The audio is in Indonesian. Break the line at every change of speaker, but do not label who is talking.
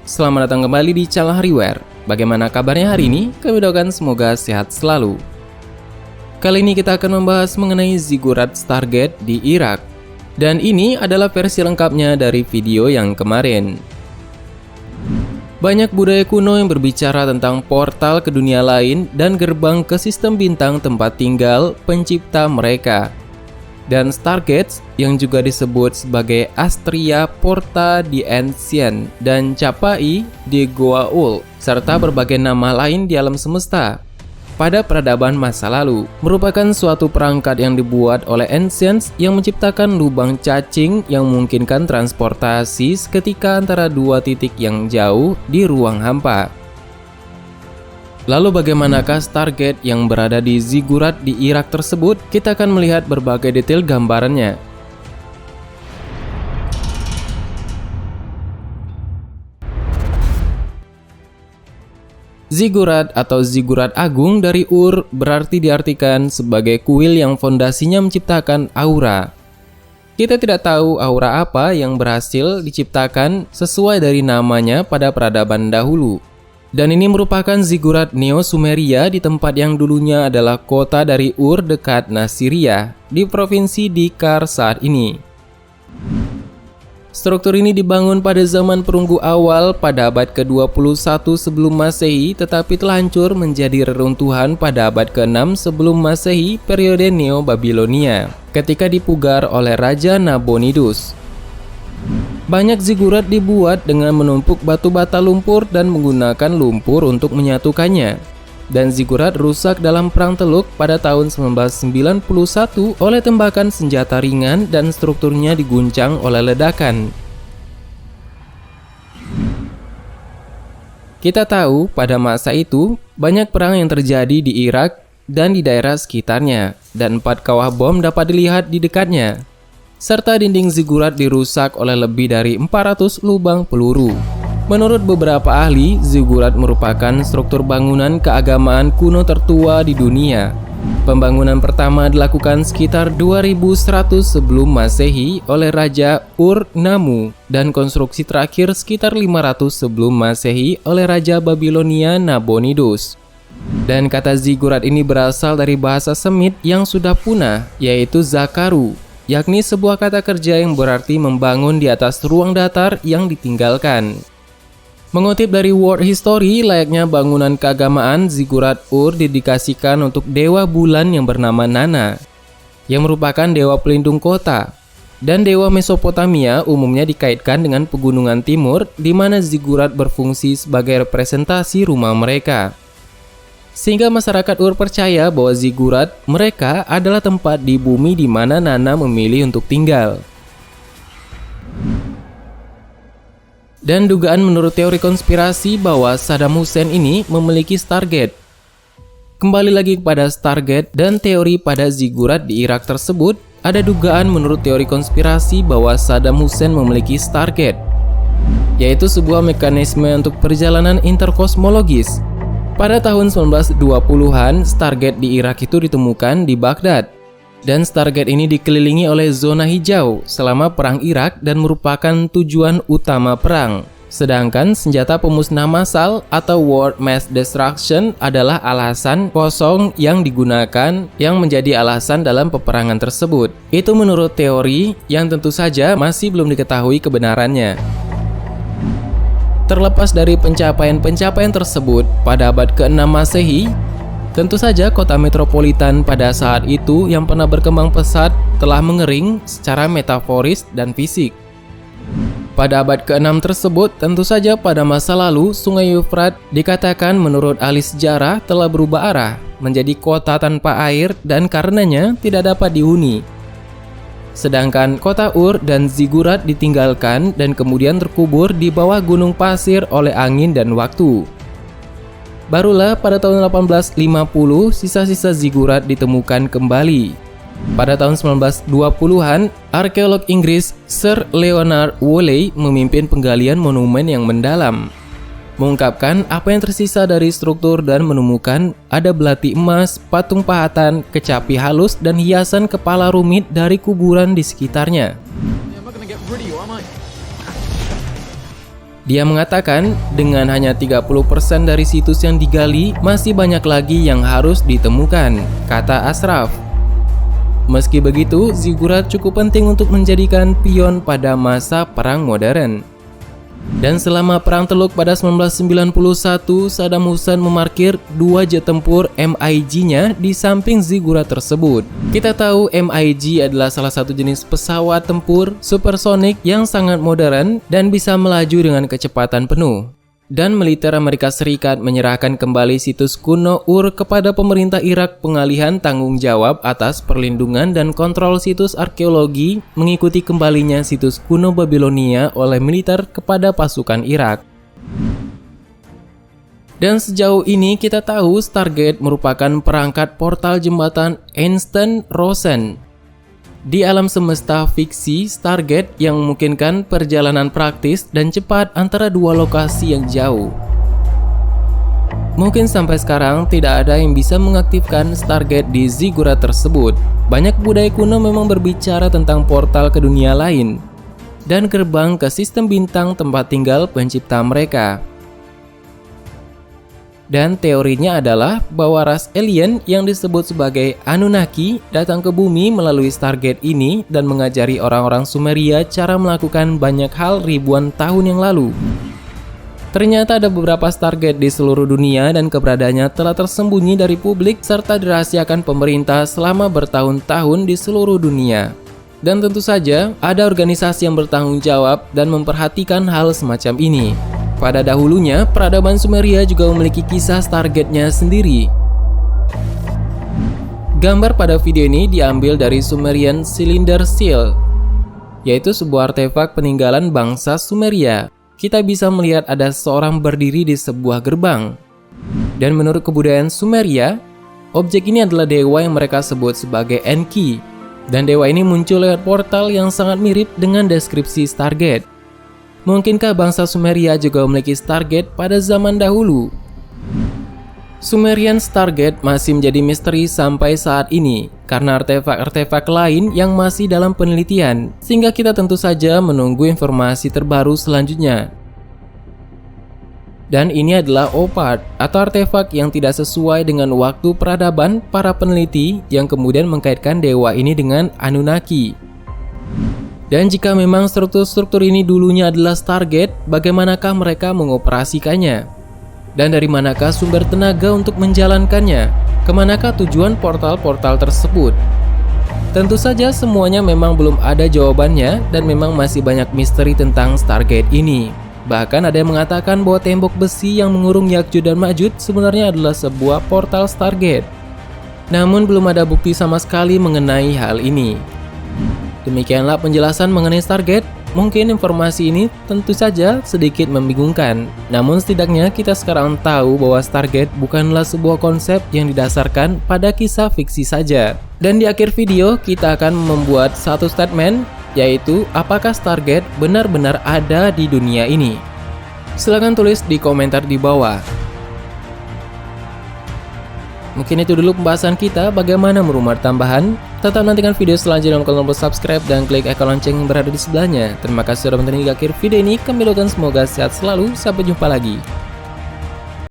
selamat datang kembali di channel Hariware. Bagaimana kabarnya hari ini? Kami doakan semoga sehat selalu. Kali ini kita akan membahas mengenai Ziggurat Stargate di Irak. Dan ini adalah versi lengkapnya dari video yang kemarin. Banyak budaya kuno yang berbicara tentang portal ke dunia lain dan gerbang ke sistem bintang tempat tinggal pencipta mereka. Dan Stargates yang juga disebut sebagai Astria Porta di Ancient dan Capai di Goa'uld, serta berbagai nama lain di alam semesta. Pada peradaban masa lalu, merupakan suatu perangkat yang dibuat oleh Ancients yang menciptakan lubang cacing yang memungkinkan transportasi seketika antara dua titik yang jauh di ruang hampa. Lalu bagaimanakah Stargate yang berada di Ziggurat di Irak tersebut? Kita akan melihat berbagai detail gambarannya. Ziggurat atau Ziggurat Agung dari Ur berarti diartikan sebagai kuil yang fondasinya menciptakan aura. Kita tidak tahu aura apa yang berhasil diciptakan sesuai dari namanya pada peradaban dahulu. Dan ini merupakan Ziggurat Neo-Sumeria di tempat yang dulunya adalah kota dari Ur dekat Nasiria di provinsi Dikar saat ini. Struktur ini dibangun pada zaman perunggu awal pada abad ke-21 sebelum Masehi, tetapi telah hancur menjadi reruntuhan pada abad ke-6 sebelum Masehi periode Neo-Babilonia ketika dipugar oleh Raja Nabonidus. Banyak ziggurat dibuat dengan menumpuk batu bata lumpur dan menggunakan lumpur untuk menyatukannya. Dan ziggurat rusak dalam Perang Teluk pada tahun 1991 oleh tembakan senjata ringan dan strukturnya diguncang oleh ledakan. Kita tahu pada masa itu banyak perang yang terjadi di Irak dan di daerah sekitarnya, dan 4 kawah bom dapat dilihat di dekatnya. Serta dinding ziggurat dirusak oleh lebih dari 400 lubang peluru. Menurut beberapa ahli, ziggurat merupakan struktur bangunan keagamaan kuno tertua di dunia. Pembangunan pertama dilakukan sekitar 2100 sebelum Masehi oleh Raja Ur-Nammu dan konstruksi terakhir sekitar 500 sebelum Masehi oleh Raja Babilonia Nabonidus. Dan kata ziggurat ini berasal dari bahasa Semit yang sudah punah, yaitu Zakaru, yakni sebuah kata kerja yang berarti membangun di atas ruang datar yang ditinggalkan. Mengutip dari World History, layaknya bangunan keagamaan, Ziggurat Ur didedikasikan untuk dewa bulan yang bernama Nana, yang merupakan dewa pelindung kota. Dan dewa Mesopotamia umumnya dikaitkan dengan pegunungan timur, di mana ziggurat berfungsi sebagai representasi rumah mereka. Sehingga masyarakat Ur percaya bahwa ziggurat mereka adalah tempat di bumi di mana Nana memilih untuk tinggal. Dan dugaan menurut teori konspirasi bahwa Saddam Hussein ini memiliki Stargate. Kembali lagi kepada Stargate dan teori pada ziggurat di Irak tersebut, ada dugaan menurut teori konspirasi bahwa Saddam Hussein memiliki Stargate, yaitu sebuah mekanisme untuk perjalanan interkosmologis. Pada tahun 1920-an, Stargate di Irak itu ditemukan di Baghdad. Dan Stargate ini dikelilingi oleh zona hijau selama Perang Irak dan merupakan tujuan utama perang. Sedangkan senjata pemusnah massal atau World Mass Destruction adalah alasan kosong yang digunakan yang menjadi alasan dalam peperangan tersebut. Itu menurut teori yang tentu saja masih belum diketahui kebenarannya. Terlepas dari pencapaian-pencapaian tersebut pada abad ke-6 Masehi, tentu saja kota metropolitan pada saat itu yang pernah berkembang pesat telah mengering secara metaforis dan fisik. Pada abad ke-6 tersebut, tentu saja pada masa lalu Sungai Eufrat dikatakan menurut ahli sejarah telah berubah arah menjadi kota tanpa air dan karenanya tidak dapat dihuni. Sedangkan kota Ur dan Ziggurat ditinggalkan dan kemudian terkubur di bawah gunung pasir oleh angin dan waktu. Barulah pada tahun 1850 sisa-sisa ziggurat ditemukan kembali. Pada tahun 1920-an, arkeolog Inggris Sir Leonard Woolley memimpin penggalian monumen yang mendalam. mengungkapkan apa yang tersisa dari struktur dan menemukan ada belati emas, patung pahatan, kecapi halus, dan hiasan kepala rumit dari kuburan di sekitarnya. Dia mengatakan dengan hanya 30% dari situs yang digali, masih banyak lagi yang harus ditemukan, kata Ashraf. Meski begitu, ziggurat cukup penting untuk menjadikan pion pada masa perang modern. Dan selama Perang Teluk pada 1991, Saddam Hussein memarkir 2 jet tempur MiG-nya di samping ziggurat tersebut. Kita tahu MiG adalah salah satu jenis pesawat tempur supersonik yang sangat modern dan bisa melaju dengan kecepatan penuh. Dan militer Amerika Serikat menyerahkan kembali situs kuno Ur kepada pemerintah Irak pengalihan tanggung jawab atas perlindungan dan kontrol situs arkeologi, mengikuti kembalinya situs kuno Babilonia oleh militer kepada pasukan Irak. Dan sejauh ini kita tahu Stargate merupakan perangkat portal jembatan Einstein-Rosen. Di alam semesta fiksi, Stargate yang memungkinkan perjalanan praktis dan cepat antara dua lokasi yang jauh. Mungkin sampai sekarang tidak ada yang bisa mengaktifkan Stargate di ziggurat tersebut. Banyak budaya kuno memang berbicara tentang portal ke dunia lain dan gerbang ke sistem bintang tempat tinggal pencipta mereka. Dan teorinya adalah bahwa ras alien yang disebut sebagai Anunnaki datang ke bumi melalui Stargate ini dan mengajari orang-orang Sumeria cara melakukan banyak hal ribuan tahun yang lalu. Ternyata ada beberapa Stargate di seluruh dunia dan keberadaannya telah tersembunyi dari publik serta dirahasiakan pemerintah selama bertahun-tahun di seluruh dunia. Dan tentu saja ada organisasi yang bertanggung jawab dan memperhatikan hal semacam ini. Pada dahulunya, peradaban Sumeria juga memiliki kisah Stargate-nya sendiri. Gambar pada video ini diambil dari Sumerian Cylinder Seal, yaitu sebuah artefak peninggalan bangsa Sumeria. Kita bisa melihat ada seorang berdiri di sebuah gerbang. Dan menurut kebudayaan Sumeria, objek ini adalah dewa yang mereka sebut sebagai Enki. Dan dewa ini muncul lewat portal yang sangat mirip dengan deskripsi Stargate. Mungkinkah bangsa Sumeria juga memiliki Stargate pada zaman dahulu? Sumerian Stargate masih menjadi misteri sampai saat ini karena artefak-artefak lain yang masih dalam penelitian, sehingga kita tentu saja menunggu informasi terbaru selanjutnya. Dan ini adalah opart atau artefak yang tidak sesuai dengan waktu peradaban para peneliti yang kemudian mengkaitkan dewa ini dengan Anunnaki. Dan jika memang struktur-struktur ini dulunya adalah Stargate, bagaimanakah mereka mengoperasikannya? Dan dari manakah sumber tenaga untuk menjalankannya? Kemanakah tujuan portal-portal tersebut? Tentu saja semuanya memang belum ada jawabannya dan memang masih banyak misteri tentang Stargate ini. Bahkan ada yang mengatakan bahwa tembok besi yang mengurung Ya'juj dan Ma'juj sebenarnya adalah sebuah portal Stargate. Namun belum ada bukti sama sekali mengenai hal ini. Demikianlah penjelasan mengenai Stargate. Mungkin informasi ini tentu saja sedikit membingungkan. Namun setidaknya kita sekarang tahu bahwa Stargate bukanlah sebuah konsep yang didasarkan pada kisah fiksi saja. Dan di akhir video kita akan membuat satu statement, yaitu apakah Stargate benar-benar ada di dunia ini? Silahkan tulis di komentar di bawah. Mungkin itu dulu pembahasan kita bagaimana merumah tambahan. Tetap nantikan video selanjutnya, jangan lupa subscribe dan klik ikon lonceng yang berada di sebelahnya. Terima kasih sudah menonton hingga akhir video ini. Kami doakan semoga sehat selalu. Sampai jumpa lagi.